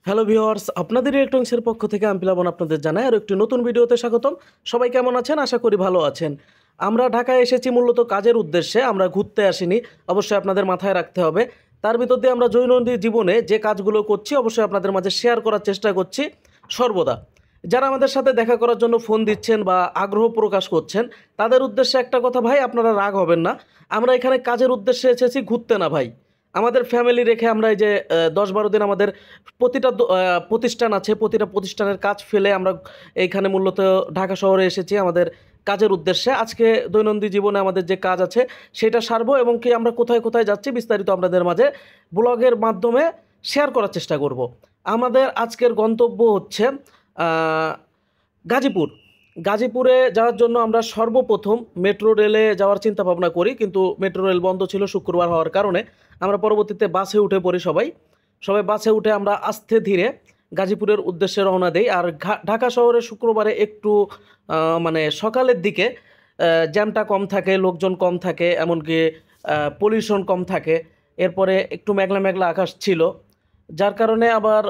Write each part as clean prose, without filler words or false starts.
Hello viewers, আপনাদের ইলেকট্রনিক্সের পক্ষ থেকে আমি প্লাবন আপনাদের জানাই আর একটি নতুন ভিডিওতে স্বাগতম। সবাই কেমন আছেন? আশা করি ভালো আছেন। আমরা ঢাকায় এসেছি মূলত কাজের উদ্দেশ্যে, আমরা ঘুরতে আসিনি। অবশ্যই আপনাদের মাথায় রাখতে হবে। তার ভিতর দিয়ে আমরা দৈনন্দিন জীবনে যে কাজগুলো করছি অবশ্যই আপনাদের মাঝে শেয়ার করার চেষ্টা করছি সর্বদা। যারা আমাদের সাথে দেখা করার জন্য ফোন দিচ্ছেন বা আগ্রহ প্রকাশ করছেন, তাদের উদ্দেশ্যে একটা কথা ভাই, আপনারা রাগ হবেন না। আমরা এখানে কাজের উদ্দেশ্যে এসেছি, ঘুরতে না ভাই। আমাদের ফ্যামিলি রেখে আমরা এই যে ১০-১২ দিন আমাদের প্রতিটা প্রতিষ্ঠান আছে, প্রতিটা প্রতিষ্ঠানের কাজ ফেলে আমরা এইখানে মূলত ঢাকা শহরে এসেছি আমাদের কাজের উদ্দেশ্যে। আজকে দৈনন্দিন জীবনে আমাদের যে কাজ আছে সেটা সারবো এবং কি আমরা কোথায় কোথায় যাচ্ছি বিস্তারিত আপনাদের মাঝে ব্লগের মাধ্যমে শেয়ার করার চেষ্টা করব। আমাদের আজকের গন্তব্য হচ্ছে আহ, গাজীপুর। গাজীপুরে যাওয়ার জন্য আমরা সর্বপ্রথম মেট্রো রেলে যাওয়ার চিন্তা ভাবনা করি, কিন্তু মেট্রো রেল বন্ধ ছিল শুক্রবার হওয়ার কারণে। আমরা পরবর্তীতে বাসে উঠে পড়ি সবাই। সবাই বাসে উঠে আমরা আস্তে ধীরে গাজীপুরের উদ্দেশ্যে রওনা দেই। আর ঢাকা শহরে শুক্রবারে একটু মানে সকালের দিকে জ্যামটা কম থাকে, লোকজন কম থাকে, এমনকি পলিউশন কম থাকে। এরপরে একটু মেঘলা মেঘলা আকাশ ছিল, যার কারণে আবার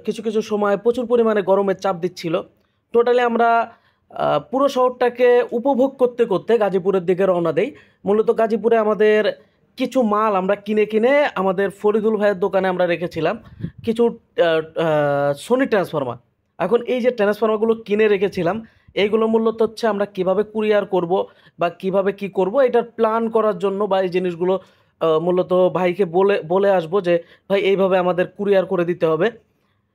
কিছু কিছু সময় প্রচুর পরিমাণে গরমের চাপ দিচ্ছিল। টোটালি আমরা পুরো শহরটাকে উপভোগ করতে করতে গাজীপুরের দিকে রওনা দেই। মূলত গাজীপুরে আমাদের কিছু মাল আমরা কিনে কিনে আমাদের ফরিদুল ভাইয়ের দোকানে আমরা রেখেছিলাম কিছু সোনি ট্রান্সফর্মার। এখন এই যে ট্রান্সফর্মারগুলো কিনে রেখেছিলাম, এইগুলো মূলত হচ্ছে আমরা কিভাবে কুরিয়ার করব বা কিভাবে কি করব এটার প্ল্যান করার জন্য, বা এই জিনিসগুলো মূলত ভাইকে বলে বলে আসবো যে ভাই এইভাবে আমাদের কুরিয়ার করে দিতে হবে।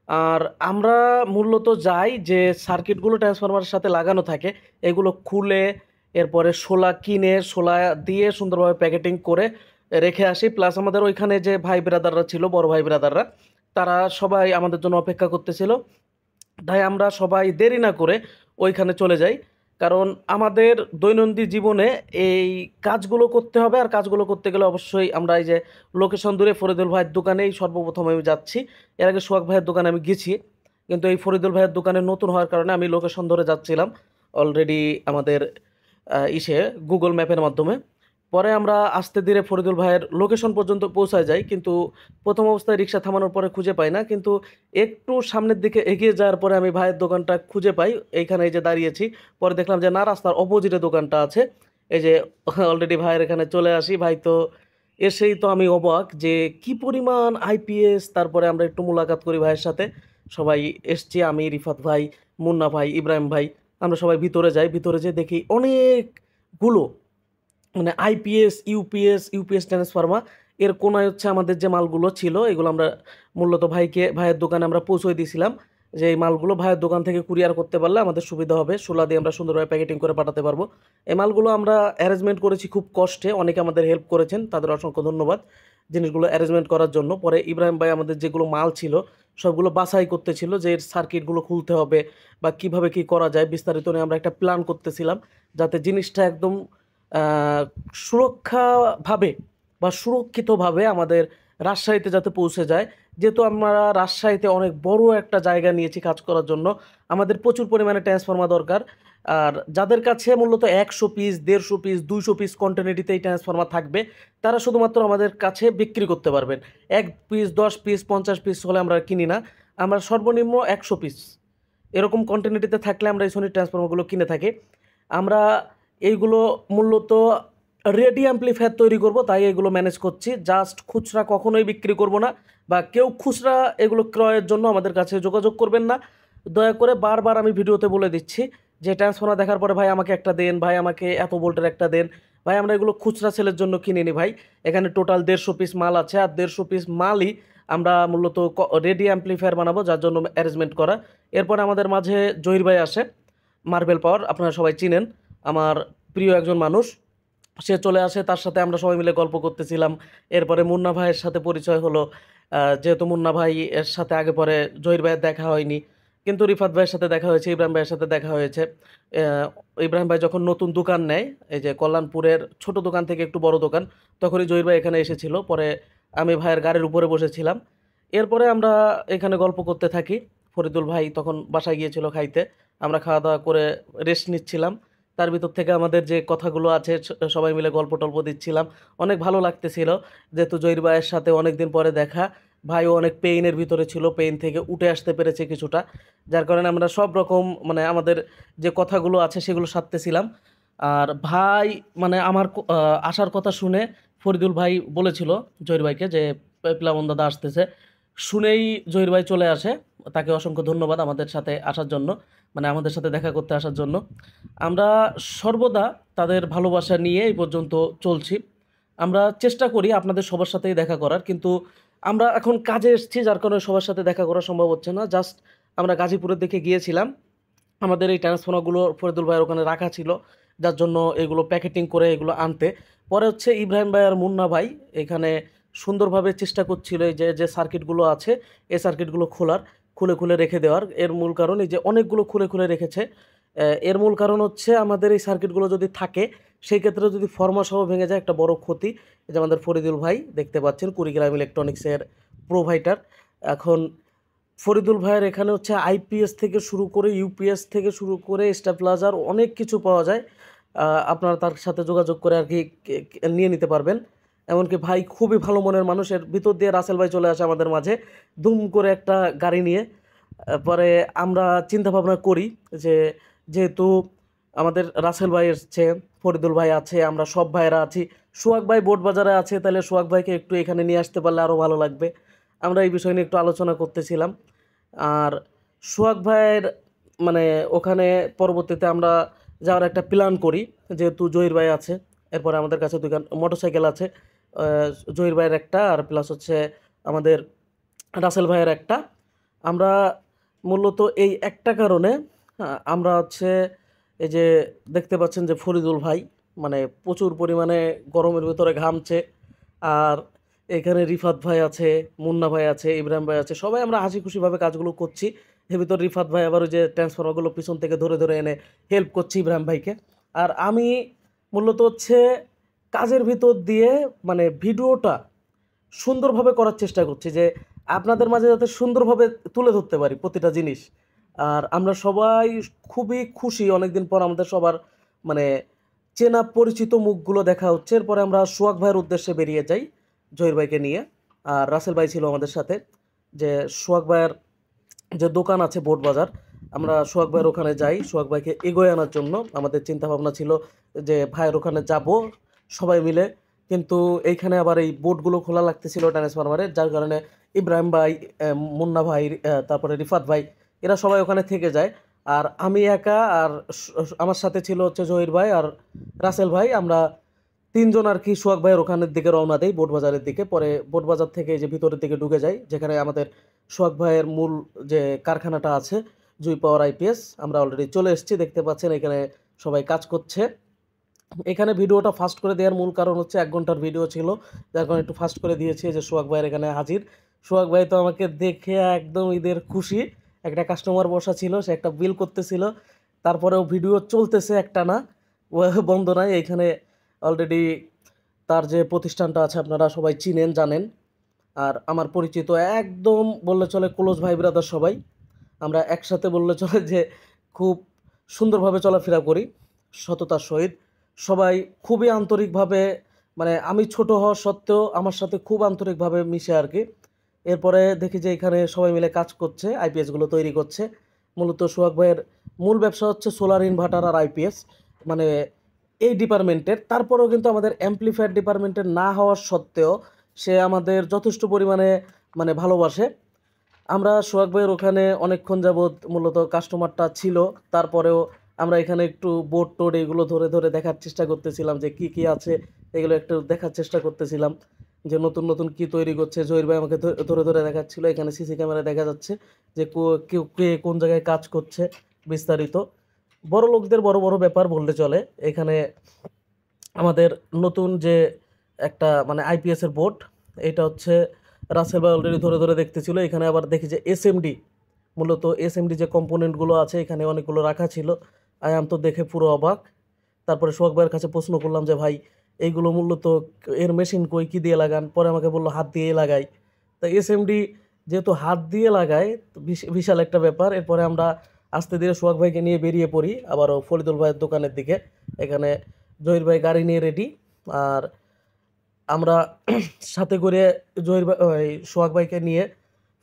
আর আমরা মূলত যাই যে সার্কিটগুলো ট্রান্সফরমারের সাথে লাগানো থাকে এগুলো খুলে এরপরে শোলা কিনে শোলা দিয়ে সুন্দরভাবে প্যাকেটিং করে রেখে আসি। প্লাস আমাদের ওইখানে যে ভাই ব্রাদাররা ছিল, বড় ভাই ব্রাদাররা, তারা সবাই আমাদের জন্য অপেক্ষা করতেছিল। তাই আমরা সবাই দেরি না করে ওইখানে চলে যাই, কারণ আমাদের দৈনন্দিন জীবনে এই কাজগুলো করতে হবে। আর কাজগুলো করতে গেলে অবশ্যই আমরা এই যে লোকেশন দূরে ফরিদুল ভাইয়ের দোকানেই সর্বপ্রথম আমি যাচ্ছি। এর আগে সোহাগ ভাইয়ের দোকানে আমি গেছি, কিন্তু এই ফরিদুল ভাইয়ের দোকানে নতুন হওয়ার কারণে আমি লোকেশন ধরে যাচ্ছিলাম অলরেডি আমাদের ইসে গুগল ম্যাপের মাধ্যমে। পরে আমরা আস্তে ধীরে ফরিদুল ভাইয়ের লোকেশন পর্যন্ত পৌঁছায় যাই, কিন্তু প্রথম অবস্থায় রিক্সা থামানোর পরে খুঁজে পাই না। কিন্তু একটু সামনের দিকে এগিয়ে যাওয়ার পরে আমি ভাইয়ের দোকানটা খুঁজে পাই, এইখানে এই যে দাঁড়িয়েছি। পরে দেখলাম যে না, রাস্তার অপোজিটে দোকানটা আছে। এই যে অলরেডি ভাইয়ের এখানে চলে আসি। ভাই তো এসেই তো আমি অবাক যে কি পরিমাণ আইপিএস। তারপরে আমরা একটু মোলাকাত করি ভাইয়ের সাথে। সবাই এসছি, আমি, রিফাত ভাই, মুন্না ভাই, ইব্রাহিম ভাই। আমরা সবাই ভিতরে যাই, ভিতরে যেয়ে দেখি অনেকগুলো মানে আইপিএস, ইউপিএস ট্রান্সফর্মার। এর কোনায় হচ্ছে আমাদের যে মালগুলো ছিল এগুলো আমরা মূলত ভাইয়ের দোকানে আমরা পৌঁছে দিয়েছিলাম, যে এই মালগুলো ভাইয়ের দোকান থেকে কুরিয়ার করতে পারলে আমাদের সুবিধা হবে, সোলা দিয়ে আমরা সুন্দরভাবে প্যাকেটিং করে পাঠাতে পারবো। এই মালগুলো আমরা অ্যারেঞ্জমেন্ট করেছি খুব কষ্টে, অনেকে আমাদের হেল্প করেছেন, তাদের অসংখ্য ধন্যবাদ জিনিসগুলো অ্যারেঞ্জমেন্ট করার জন্য। পরে ইব্রাহিম ভাই আমাদের যেগুলো মাল ছিল সবগুলো বাছাই করতেছিল যে এর সার্কিটগুলো খুলতে হবে বা কিভাবে কি করা যায় বিস্তারিত নিয়ে আমরা একটা প্ল্যান করতেছিলাম, যাতে জিনিসটা একদম আহ, সুরক্ষাভাবে বা সুরক্ষিতভাবে আমাদের রাজশাহীতে যাতে পৌঁছে যায়। যেহেতু আমরা রাজশাহীতে অনেক বড় একটা জায়গা নিয়েছি কাজ করার জন্য, আমাদের প্রচুর পরিমাণে ট্রান্সফর্মার দরকার। আর যাদের কাছে মূলত 100 পিস, 150 পিস, 200 পিস কোয়ান্টিটিতে এই ট্রান্সফর্মার থাকবে, তারা শুধুমাত্র আমাদের কাছে বিক্রি করতে পারবেন। 1 পিস, 10 পিস, 50 পিস হলে আমরা কিনি না। আমরা সর্বনিম্ন 100 পিস এরকম কোয়ান্টিটিতে থাকলে আমরা এই সোনি ট্রান্সফর্মারগুলো কিনে থাকি। আমরা এইগুলো মূলত রেডি অ্যাম্প্লিফায়ার তৈরি করব, তাই এগুলো ম্যানেজ করছি। জাস্ট খুচরা কখনোই বিক্রি করব না, বা কেউ খুচরা এগুলো ক্রয়ের জন্য আমাদের কাছে যোগাযোগ করবেন না দয়া করে। বারবার আমি ভিডিওতে বলে দিচ্ছি যে ট্রান্সফর্মার দেখার পরে ভাই আমাকে একটা দেন, ভাই আমাকে এত ভোল্টের একটা দেন। ভাই আমরা এগুলো খুচরা সেলের জন্য কিনিনি ভাই। এখানে টোটাল 150 পিস মাল আছে, আর 150 পিস মালই আমরা মূলত রেডি অ্যাম্প্লিফায়ার বানাবো, যার জন্য অ্যারেঞ্জমেন্ট করা। এরপর আমাদের মাঝে জহির ভাই আসে, মার্বেল পাওয়ার, আপনারা সবাই চিনেন, আমার প্রিয় একজন মানুষ। সে চলে আসে, তার সাথে আমরা সবাই মিলে গল্প করতেছিলাম। এরপরে মুন্না ভাইয়ের সাথে পরিচয় হলো। যেহেতু মুন্না ভাই এর সাথে আগে পরে জহির ভাইয়ের দেখা হয়নি, কিন্তু রিফাত ভাইয়ের সাথে দেখা হয়েছে, ইব্রাহিম ভাইয়ের সাথে দেখা হয়েছে। আহ, ইব্রাহিম ভাই যখন নতুন দোকান নেয়, এই যে কল্যাণপুরের ছোট দোকান থেকে একটু বড় দোকান, তখনই জহির ভাই এখানে এসেছিল। পরে আমি ভাইয়ের গাড়ির উপরে বসেছিলাম। এরপরে আমরা এখানে গল্প করতে থাকি। ফরিদুল ভাই তখন বাসায় গিয়েছিল খাইতে, আমরা খাওয়া দাওয়া করে রেস্ট নিচ্ছিলাম। তার ভিতর থেকে আমাদের যে কথাগুলো আছে সবাই মিলে গল্প টল্প দিচ্ছিলাম, অনেক ভালো লাগতেছিল। যেহেতু জহির ভাইয়ের সাথে অনেক দিন পরে দেখা, ভাইও অনেক পেইনের ভিতরে ছিল, পেইন থেকে উঠে আসতে পেরেছে কিছুটা, যার কারণে আমরা সব রকম মানে আমাদের যে কথাগুলো আছে সেগুলো সারতেছিলাম। আর ভাই মানে আমার আসার কথা শুনে ফরিদুল ভাই বলেছিল জহির ভাইকে যে প্লাবন দাদা আসতেছে, শুনেই জহির ভাই চলে আসে। তাকে অসংখ্য ধন্যবাদ আমাদের সাথে আসার জন্য, মানে আমাদের সাথে দেখা করতে আসার জন্য। আমরা সর্বদা তাদের ভালোবাসা নিয়ে এই পর্যন্ত চলছি। আমরা চেষ্টা করি আপনাদের সবার সাথেই দেখা করার, কিন্তু আমরা এখন কাজে এসেছি যার কারণে সবার সাথে দেখা করা সম্ভব হচ্ছে না। জাস্ট আমরা গাজীপুরের দিকে গিয়েছিলাম, আমাদের এই ট্রান্সফর্মারগুলো ফরিদুল ভাইয়ের ওখানে রাখা ছিল, যার জন্য এগুলো প্যাকেটিং করে এগুলো আনতে। পরে হচ্ছে ইব্রাহিম ভাই আর মুন্না ভাই এখানে সুন্দরভাবে চেষ্টা করছিল এই যে যে সার্কিটগুলো আছে এই সার্কিটগুলো খোলার, খুলে খুলে রেখে দেওয়ার। এর মূল কারণ এই যে অনেকগুলো খুলে খুলে রেখেছে, এর মূল কারণ হচ্ছে আমাদের এই সার্কিটগুলো যদি থাকে সেই ক্ষেত্রে যদি ফর্মা সহ ভেঙে যায় একটা বড় ক্ষতি। এই যে আমাদের ফরিদুল ভাই দেখতে পাচ্ছেন কুড়িগ্রাম ইলেকট্রনিক্সের প্রোভাইডার। এখন ফরিদুল ভাইয়ের এখানে হচ্ছে আইপিএস থেকে শুরু করে ইউপিএস থেকে শুরু করে স্টেবিলাইজার অনেক কিছু পাওয়া যায়। আপনারা তার সাথে যোগাযোগ করে আর কি নিয়ে নিতে পারবেন। এমনকি ভাই খুবই ভালো মনের মানুষের ভিতর দিয়ে রাসেল ভাই চলে আসে আমাদের মাঝে দুম করে একটা গাড়ি নিয়ে। পরে আমরা চিন্তা ভাবনা করি যে যেহেতু আমাদের রাসেল ভাই এসছে, ফরিদুল ভাই আছে, আমরা সব ভাইয়েরা আছি, সোহাগ ভাই বোট বাজারে আছে, তাহলে সোহাগ ভাইকে একটু এখানে নিয়ে আসতে পারলে আরও ভালো লাগবে। আমরা এই বিষয় নিয়ে একটু আলোচনা করতেছিলাম। আর সোহাগ ভাইয়ের মানে ওখানে পরবর্তীতে আমরা যাওয়ার একটা প্ল্যান করি, যেহেতু জহির ভাই আছে। এরপরে আমাদের কাছে দুইখান মোটরসাইকেল আছে, জহির ভাইয়ের একটা আর প্লাস হচ্ছে আমাদের রাসেল ভাইয়ের একটা। আমরা মূলত এই একটা কারণে আমরা হচ্ছে এই যে দেখতে পাচ্ছেন যে ফরিদুল ভাই মানে প্রচুর পরিমাণে গরমের ভিতরে ঘামছে। আর এখানে রিফাত ভাই আছে, মুন্না ভাই আছে, ইব্রাহিম ভাই আছে, সবাই আমরা হাসি খুশিভাবে কাজগুলো করছি। এর ভিতর রিফাত ভাই আবার ওই যে ট্রান্সফরমারগুলো পিছন থেকে ধরে ধরে এনে হেল্প করছি ইব্রাহিম ভাইকে। আর আমি মূলত হচ্ছে কাজের ভিতর দিয়ে মানে ভিডিওটা সুন্দরভাবে করার চেষ্টা করছি, যে আপনাদের মাঝে যাতে সুন্দরভাবে তুলে ধরতে পারি প্রতিটা জিনিস। আর আমরা সবাই খুবই খুশি, অনেকদিন পর আমাদের সবার মানে চেনা পরিচিত মুখগুলো দেখা হচ্ছে। এরপরে আমরা সোহাগ ভাইয়ের উদ্দেশ্যে বেরিয়ে যাই জহির ভাইকে নিয়ে। আর রাসেল ভাই ছিল আমাদের সাথে, যে সোহাগ ভাইয়ের যে দোকান আছে বোট বাজার, আমরা সোহাগ ভাইয়ের ওখানে যাই সোহাগ ভাইকে এগোয় আনার জন্য। আমাদের চিন্তা ভাবনা ছিল যে ভাইয়ের ওখানে যাব সবাই মিলে, কিন্তু এইখানে আবার এই বোটগুলো খোলা লাগতেছিল ট্রান্সফরমারের, যার কারণে ইব্রাহিম ভাই, মুন্না ভাই, তারপরে রিফাত ভাই, এরা সবাই ওখানে থেকে যায়। আর আমি একা, আর আমার সাথে ছিল হচ্ছে জহির ভাই আর রাসেল ভাই। আমরা তিনজন আর কি সোহাগ ভাইয়ের ওখানের দিকে রওনা দেই বোট বাজারের দিকে। পরে বোট বাজার থেকে এই যে ভিতরের দিকে ঢুকে যাই, যেখানে আমাদের সোহাগ ভাইয়ের মূল যে কারখানাটা আছে জুই পাওয়ার আইপিএস। আমরা অলরেডি চলে এসেছি, দেখতে পাচ্ছেন এখানে সবাই কাজ করছে। এখানে ভিডিওটা ফাস্ট করে দেওয়ার মূল কারণ হচ্ছে 1 ঘন্টার ভিডিও ছিল, যার কারণে একটু ফাস্ট করে দিয়েছি। যে সোহাগ ভাইয়ের এখানে হাজির। সোহাগ ভাই তো আমাকে দেখে একদম ঈদের খুশি। একটা কাস্টমার বসা ছিল, সে একটা বিল করতেছিল, তারপরেও ভিডিও চলতেছে একটা না, ও বন্ধ নাই। এইখানে অলরেডি তার যে প্রতিষ্ঠানটা আছে আপনারা সবাই চিনেন জানেন। আর আমার পরিচিত একদম বললে চলে ক্লোজ ভাই ব্রাদার সবাই, আমরা একসাথে বললে চলে যে খুব সুন্দরভাবে চলাফেরা করি সততার সহিত। সবাই খুবই আন্তরিকভাবে, মানে আমি ছোট হওয়া সত্ত্বেও আমার সাথে খুব আন্তরিকভাবে মিশে আর কি। এরপরে দেখি যে এখানে সবাই মিলে কাজ করছে, আইপিএসগুলো তৈরি করছে। মূলত সোহাগ ভাইয়ের মূল ব্যবসা হচ্ছে সোলার ইনভার্টার আর আইপিএস, মানে এই ডিপার্টমেন্টের। তারপরেও কিন্তু আমাদের অ্যাম্প্লিফায়ার ডিপার্টমেন্টের না হওয়ার সত্ত্বেও সে আমাদের যথেষ্ট পরিমাণে মানে ভালোবাসে। আমরা সোহাগ ভাইয়ের ওখানে অনেকক্ষণ যাবৎ মূলত কাস্টমারটা ছিল, তারপরেও আমরা এখানে একটু বোর্ড টোড এগুলো ধরে ধরে দেখার চেষ্টা করতেছিলাম যে কি কি আছে, এগুলো একটু দেখার চেষ্টা করতেছিলাম যে নতুন নতুন কি তৈরি করছে। জহির ভাই আমাকে ধরে ধরে দেখাচ্ছিল, এখানে সিসি ক্যামেরা দেখা যাচ্ছে যে কেউ কে কোন জায়গায় কাজ করছে বিস্তারিত। বড় লোকদের বড় বড় ব্যাপার বললে চলে। এখানে আমাদের নতুন যে একটা মানে আইপিএসের বোর্ড, এটা হচ্ছে রাসেল ভাই অলরেডি ধরে ধরে দেখতেছিল। এখানে আবার দেখি যে এসএমডি, মূলত এসএমডি যে কম্পোনেন্টগুলো আছে এখানে অনেকগুলো রাখা ছিল। আয়াম তো দেখে পুরো অবাক। তারপরে সোহাগ ভাইয়ের কাছে প্রশ্ন করলাম যে ভাই এইগুলো মূলত এর মেশিন কই, কী দিয়ে লাগান? পরে আমাকে বললো হাত দিয়ে লাগাই। তা এসএমডি যেহেতু হাত দিয়ে লাগায় তো বিশাল একটা ব্যাপার। এরপরে আমরা আস্তে ধীরে সোহাগ ভাইকে নিয়ে বেরিয়ে পড়ি আবারও ফরিদুল ভাইয়ের দোকানের দিকে। এখানে জহির ভাই গাড়ি নিয়ে রেডি। আর আমরা সাথে করে সোহাগ ভাইকে নিয়ে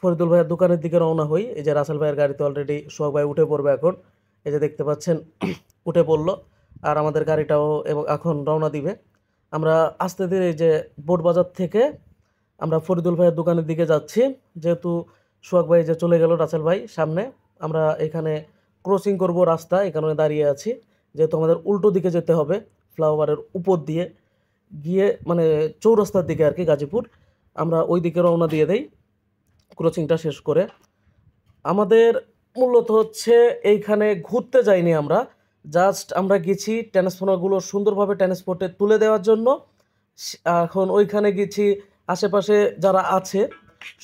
ফরিদুল ভাইয়ের দোকানের দিকে রওনা হই। এই যে রাসেল ভাইয়ের গাড়িতে অলরেডি সোহাগ ভাই উঠে পড়বে এখন। এই যে দেখতে পাচ্ছেন উঠে পড়লো। আর আমাদের গাড়িটাও এবং এখন রওনা দিবে। আমরা আস্তে ধীরে এই যে বোট বাজার থেকে আমরা ফরিদুল ভাইয়ের দোকানের দিকে যাচ্ছি। যেহেতু সোহাগ ভাই যে চলে গেল রাসেল ভাই সামনে, আমরা এখানে ক্রসিং করব রাস্তা, এই কারণে দাঁড়িয়ে আছি। যেহেতু আমাদের উল্টো দিকে যেতে হবে, ফ্লাইওভারের উপর দিয়ে গিয়ে মানে চৌরাস্তার দিকে আর কি, গাজীপুর। আমরা ওই দিকে রওনা দিয়ে দেই ক্রসিংটা শেষ করে। আমাদের মূলত হচ্ছে এইখানে ঘুরতে যাইনি আমরা, জাস্ট আমরা গেছি ট্রান্সফর্মারগুলো সুন্দরভাবে ট্রান্সপোর্টে তুলে দেওয়ার জন্য। এখন ওইখানে গেছি, আশেপাশে যারা আছে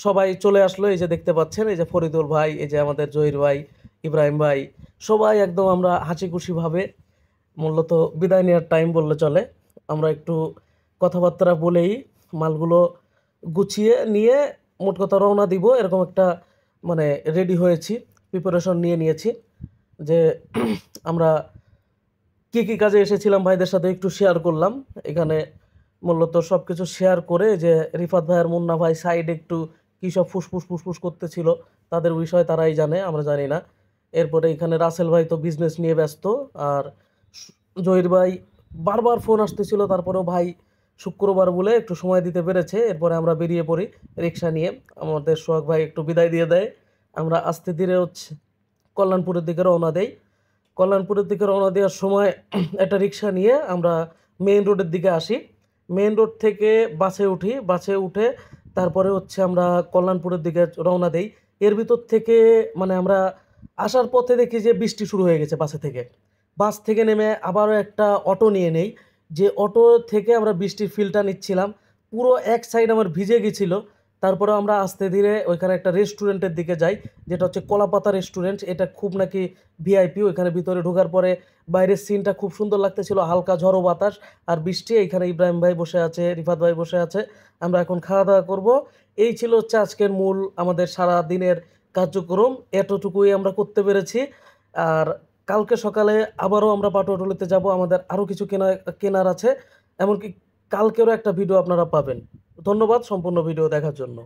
সবাই চলে আসলো। এই যে দেখতে পাচ্ছেন, এই যে ফরিদুল ভাই, এই যে আমাদের জহির ভাই, ইব্রাহিম ভাই, সবাই একদম আমরা হাসি খুশিভাবে মূলত বিদায় নেওয়ার টাইম বললে চলে। আমরা একটু কথাবার্তা বলেই মালগুলো গুছিয়ে নিয়ে মোট কথা রওনা দিব, এরকম একটা মানে রেডি হয়েছি, প্রিপারেশন নিয়ে নিয়েছি যে আমরা কী কী কাজে এসেছিলাম ভাইদের সাথে একটু শেয়ার করলাম। এখানে মূলত সব কিছু শেয়ার করে যে রিফাত ভাই আর মুন্না ভাই সাইডে একটু কী সব ফুসফুস করতেছিল, তাদের বিষয় তারাই জানে, আমরা জানি না। এরপরে এখানে রাসেল ভাই তো বিজনেস নিয়ে ব্যস্ত, আর জহির ভাই বারবার ফোন আসতেছিল, তারপরেও ভাই শুক্রবার বলে একটু সময় দিতে পেরেছে। এরপরে আমরা বেরিয়ে পড়ি রিক্সা নিয়ে, আমাদের সোহাগ ভাই একটু বিদায় দিয়ে দেয়। আমরা আস্তে ধীরে হচ্ছে কল্যাণপুরের দিকে রওনা দেই। কল্যাণপুরের দিকে রওনা দেওয়ার সময় একটা রিক্সা নিয়ে আমরা মেইন রোডের দিকে আসি। মেইন রোড থেকে বাসে উঠি, বাসে উঠে তারপরে হচ্ছে আমরা কল্যাণপুরের দিকে রওনা দেই। এর ভিতর থেকে মানে আমরা আসার পথে দেখি যে বৃষ্টি শুরু হয়ে গেছে। বাস থেকে নেমে আবারও একটা অটো নিয়ে নেই, যে অটো থেকে আমরা বৃষ্টির ফিলটা নিচ্ছিলাম। পুরো এক সাইড আমার ভিজে গেছিলো। তারপরে আমরা আস্তে ধীরে ওইখানে একটা রেস্টুরেন্টের দিকে যাই, যেটা হচ্ছে কলাপাতা রেস্টুরেন্ট। এটা খুব নাকি ভিআইপি। ওইখানে ভিতরে ঢোকার পরে বাইরের সিনটা খুব সুন্দর লাগতেছিল, হালকা ঝড়ো বাতাস আর বৃষ্টি। এইখানে ইব্রাহিম ভাই বসে আছে, রিফাত ভাই বসে আছে। আমরা এখন খাওয়া দাওয়া করব। এই ছিল হচ্ছে আজকের মূল আমাদের সারা দিনের কার্যক্রম, এতটুকুই আমরা করতে পেরেছি। আর কালকে সকালে আবারও আমরা পাটুয়াটুলিতে যাব, আমাদের আরও কিছু কেনার আছে। এমনকি কালকেরও একটা ভিডিও আপনারা পাবেন। ধন্যবাদ সম্পূর্ণ ভিডিও দেখার জন্য।